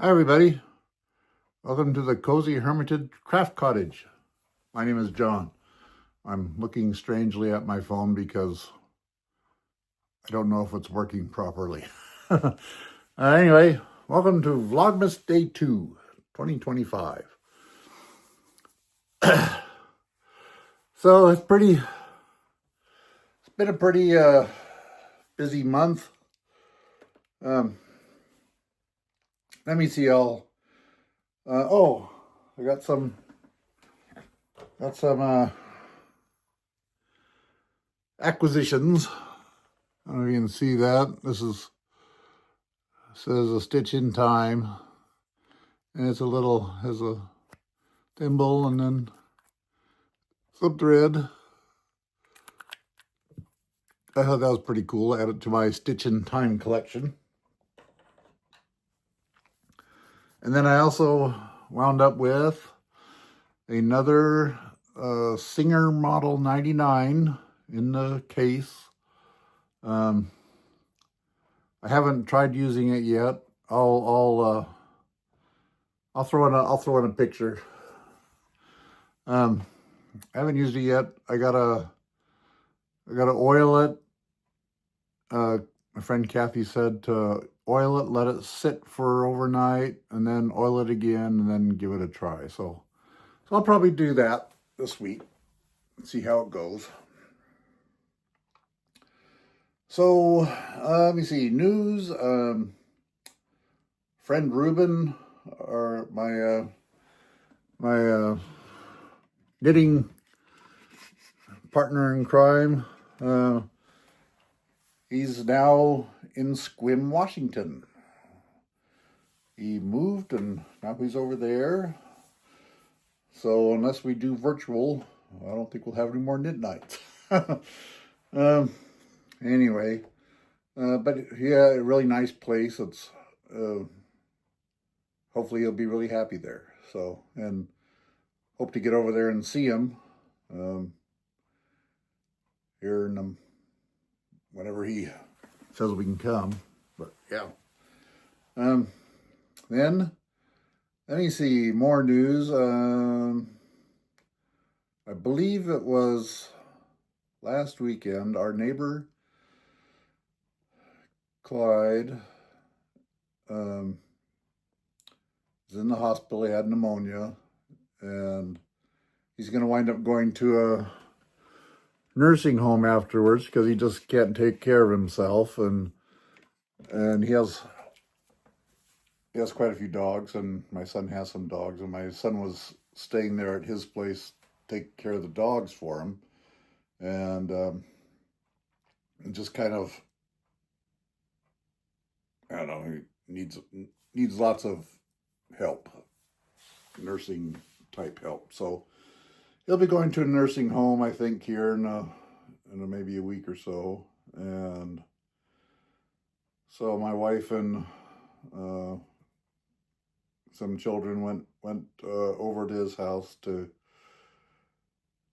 Hi everybody, welcome to the Cozy Hermitage Craft Cottage. My name is John. I'm looking strangely at my phone because I don't know if it's working properly. Anyway, welcome to Vlogmas Day 2, 2025. So it's been a pretty busy month. Let me see I got some acquisitions. I don't know if you can see that. Says a stitch in time, and it's has a thimble and then some thread. I thought that was pretty cool. I added to my stitch in time collection. And then I also wound up with another Singer Model 99 in the case. I haven't tried using it yet. I'll throw in a picture. I haven't used it yet. I gotta oil it. My friend Kathy said to oil it, let it sit for overnight, and then oil it again, and then give it a try. So I'll probably do that this week and see how it goes. So let me see, news. Friend Ruben, or my knitting partner in crime, he's now in Sequim, Washington. He moved and now he's over there. So unless we do virtual, I don't think we'll have any more knit nights. Anyway, but yeah, a really nice place. It's hopefully he'll be really happy there. So, and hope to get over there and see him here in whenever he says we can come. But yeah. Then let me see more news. I believe it was last weekend. Our neighbor Clyde was in the hospital. He had pneumonia, and he's going to wind up going to a nursing home afterwards because he just can't take care of himself, and he has quite a few dogs, and my son has some dogs, and my son was staying there at his place, take care of the dogs for him, and just kind of, I don't know, he needs lots of help, nursing type help. So he'll be going to a nursing home, I think, here in maybe a week or so. And so my wife and some children went over to his house to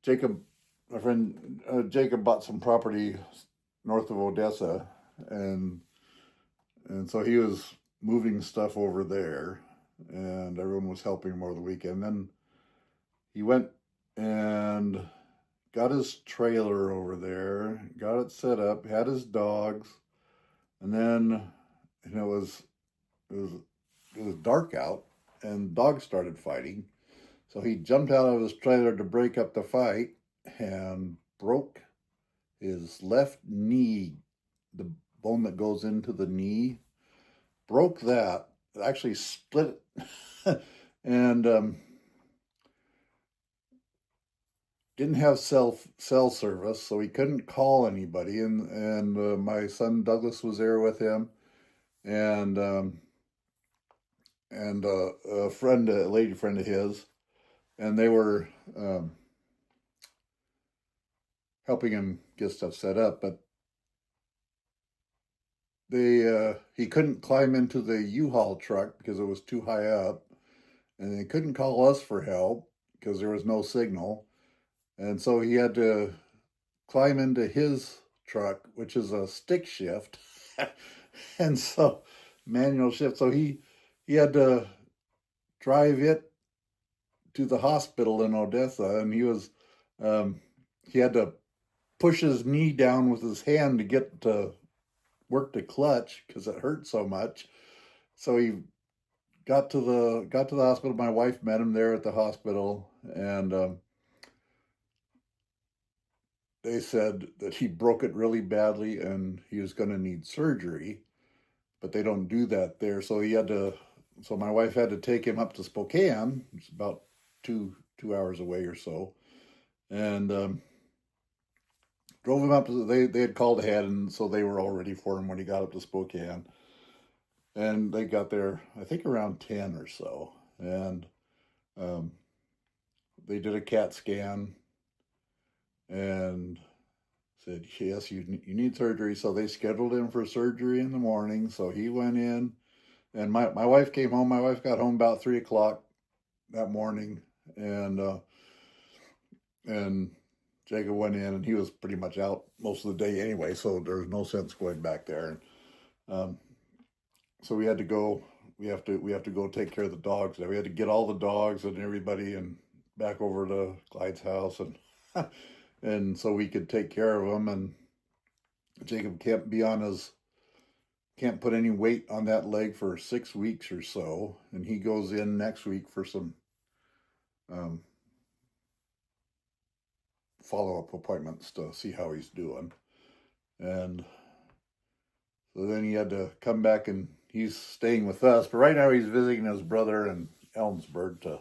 Jacob. My friend Jacob bought some property north of Odessa, and so he was moving stuff over there, and everyone was helping him over the weekend. Then he went and got his trailer over there, got it set up, had his dogs, and then it was dark out, and dogs started fighting. So he jumped out of his trailer to break up the fight and broke his left knee, the bone that goes into the knee, broke that. It actually split it and didn't have cell service, so he couldn't call anybody. And my son Douglas was there with him, and a lady friend of his, and they were helping him get stuff set up. But he couldn't climb into the U-Haul truck because it was too high up, and they couldn't call us for help because there was no signal. And so he had to climb into his truck, which is a stick shift, and so manual shift. So he he had to drive it to the hospital in Odessa, and um, he had to push his knee down with his hand to get to work the clutch because it hurt so much. So he got to the hospital. My wife met him there at the hospital, and they said that he broke it really badly and he was going to need surgery, but they don't do that there. So he had to. So my wife had to take him up to Spokane. It's about two hours away or so, and drove him up. They had called ahead, and so they were all ready for him when he got up to Spokane. And they got there, I think, around 10 or so, and um, they did a CAT scan and said, yes, you need surgery. So they scheduled him for surgery in the morning. So he went in, and my wife came home. My wife got home about 3 o'clock that morning, and Jacob went in, and he was pretty much out most of the day anyway. So there was no sense going back there. And so we had to go. We have to go take care of the dogs. We had to get all the dogs and everybody and back over to Clyde's house, and and so we could take care of them. And Jacob can't put any weight on that leg for 6 weeks or so, and he goes in next week for some um, follow up appointments to see how he's doing. And so then he had to come back, and he's staying with us. But right now he's visiting his brother in Ellensburg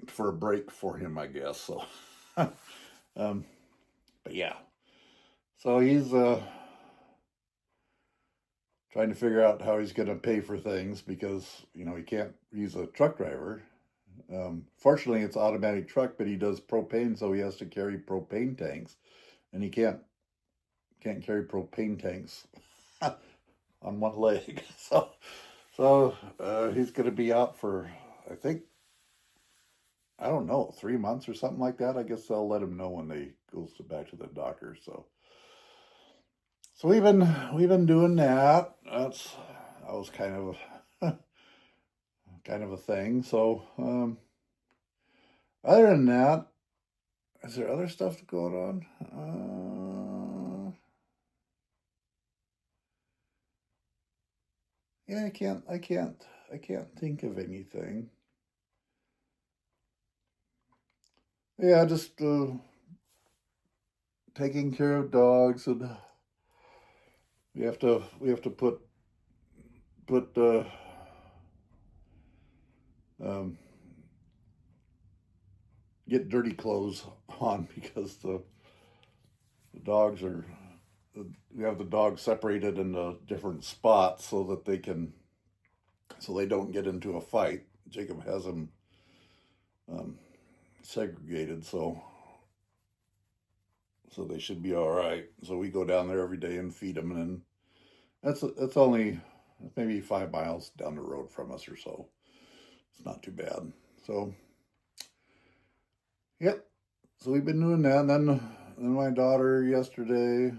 for a break for him, I guess. So, but yeah. So he's trying to figure out how he's going to pay for things because he can't. He's a truck driver. Fortunately, it's automatic truck, but he does propane, so he has to carry propane tanks, and he can't carry propane tanks on one leg. So he's going to be out for, I think, I don't know, 3 months or something like that. I guess I'll let him know when they goes back to the doctor. So we've been doing that. That was kind of a thing. So other than that, is there other stuff going on? Yeah, I can't think of anything. Yeah, just taking care of dogs, and we have to put um, get dirty clothes on because the dogs are we have the dogs separated into different spots so that so they don't get into a fight. Jacob has them um, segregated, so they should be all right. So we go down there every day and feed them, and that's only maybe 5 miles down the road from us or so. It's not too bad. So yep. So we've been doing that. And then my daughter yesterday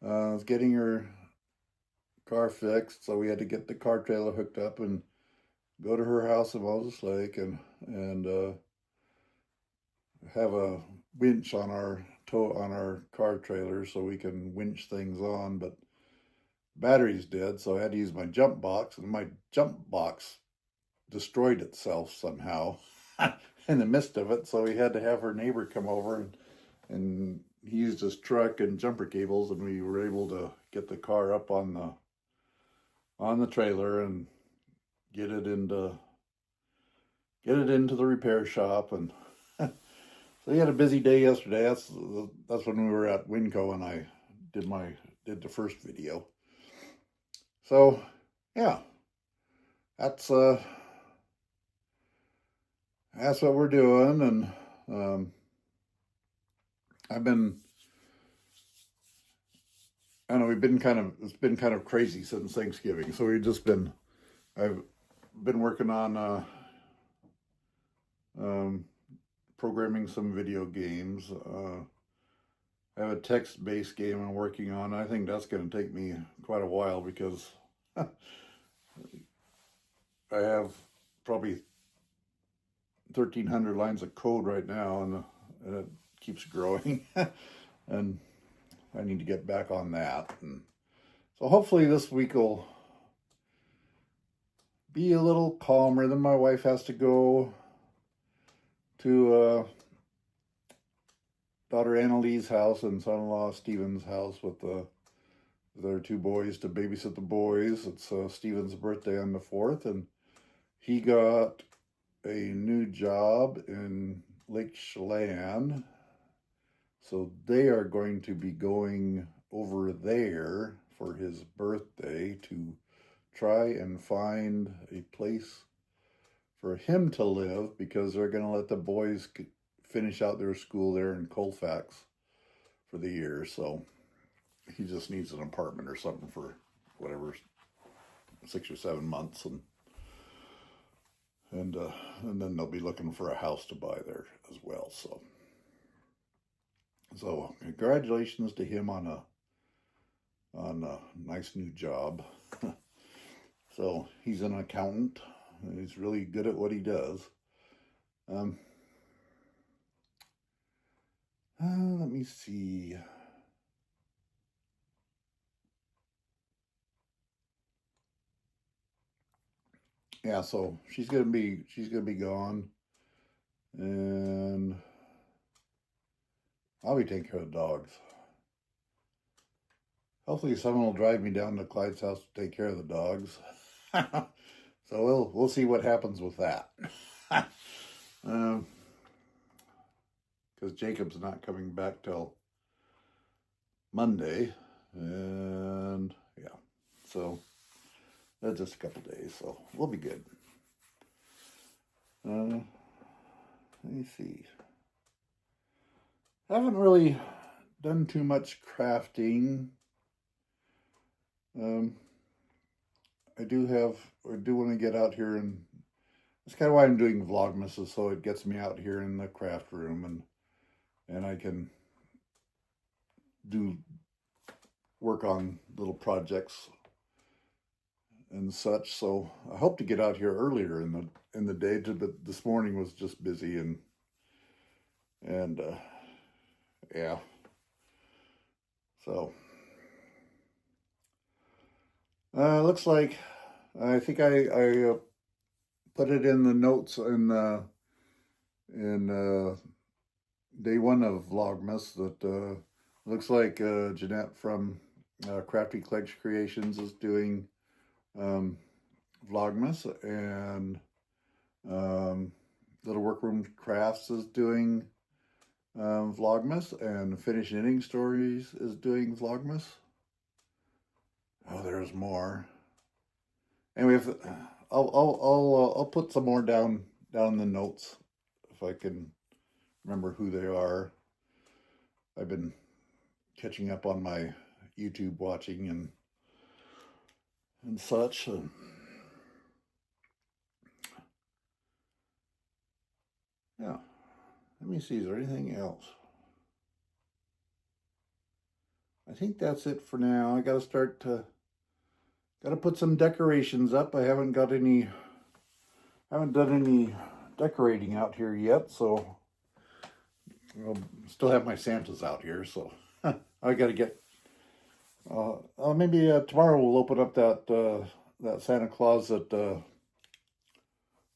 was getting her car fixed, so we had to get the car trailer hooked up and go to her house in Moses Lake and have a winch on our car trailer so we can winch things on. But battery's dead, so I had to use my jump box, and my jump box destroyed itself somehow in the midst of it. So we had to have her neighbor come over, and he used his truck and jumper cables, and we were able to get the car up on the trailer and get it into the repair shop. And so we had a busy day yesterday. That's when we were at Winco and I did the first video. So yeah, that's what we're doing. And I don't know, it's been kind of crazy since Thanksgiving. So I've been working on programming some video games. I have a text-based game I'm working on. I think that's going to take me quite a while because I have probably 1,300 lines of code right now, and it keeps growing. And I need to get back on that. And so hopefully this week will be a little calmer. Then my wife has to go to daughter Annalee's house and son-in-law Steven's house with their two boys to babysit the boys. It's Steven's birthday on the 4th, and he got a new job in Lake Chelan. So they are going to be going over there for his birthday to try and find a place for him to live, because they're going to let the boys finish out their school there in Colfax for the year. So he just needs an apartment or something for whatever, 6 or 7 months, and then they'll be looking for a house to buy there as well. So congratulations to him on a nice new job. So he's an accountant. He's really good at what he does. Let me see. Yeah, so she's gonna be gone, and I'll be taking care of the dogs. Hopefully someone will drive me down to Clyde's house to take care of the dogs. So we'll see what happens with that. Because Jacob's not coming back till Monday, and yeah, so that's just a couple days, so we'll be good. Let me see. I haven't really done too much crafting. I do want to get out here, and that's kind of why I'm doing Vlogmas, is so it gets me out here in the craft room, and I can work on little projects and such. So I hope to get out here earlier in the day, but this morning was just busy, and yeah. So looks like, I think I put it in the notes in day 1 of Vlogmas that looks like Jeanette from Crafty Cleggs Creations is doing Vlogmas, and Little Workroom Crafts is doing Vlogmas, and Finnish Knitting Stories is doing Vlogmas. Oh, there's more. Anyway, I'll put some more down in the notes if I can remember who they are. I've been catching up on my YouTube watching and such. Yeah. Let me see, is there anything else? I think that's it for now. I gotta put some decorations up. I haven't done any decorating out here yet, so I'll still have my Santas out here, so I gotta get, maybe tomorrow we'll open up that Santa Claus that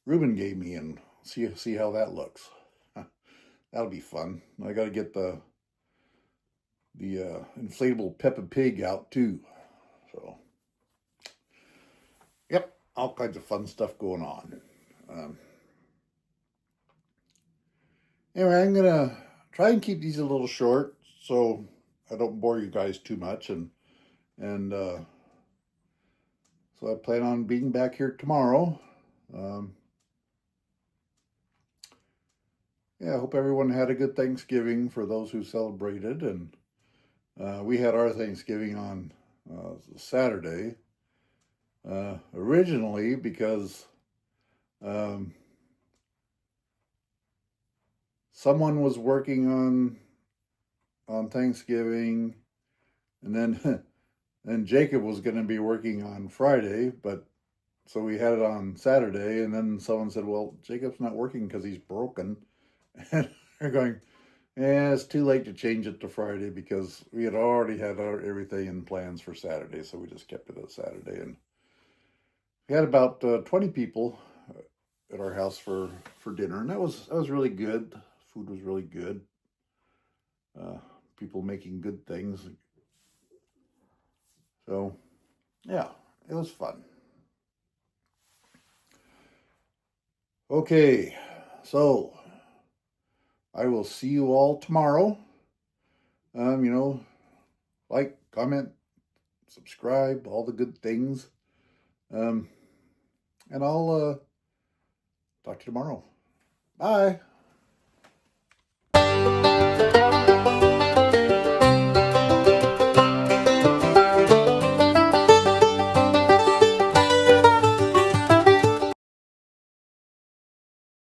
Ruben gave me and see how that looks. That'll be fun. I gotta get the inflatable Peppa Pig out too. So, yep, all kinds of fun stuff going on. Anyway, I'm gonna try and keep these a little short so I don't bore you guys too much, and so I plan on being back here tomorrow. Yeah, I hope everyone had a good Thanksgiving for those who celebrated, and we had our Thanksgiving on Saturday, originally because someone was working on Thanksgiving, and then Jacob was going to be working on Friday, but So we had it on Saturday, and then someone said, well, Jacob's not working because he's broken. And they're going, yeah, it's too late to change it to Friday because we had already had everything in plans for Saturday, so we just kept it as Saturday. And we had about 20 people at our house for dinner, and that was really good. Food was really good. Uh, People making good things. So, yeah, it was fun. Okay, so I will see you all tomorrow. You know, like, comment, subscribe, all the good things. And I'll talk to you tomorrow. Bye.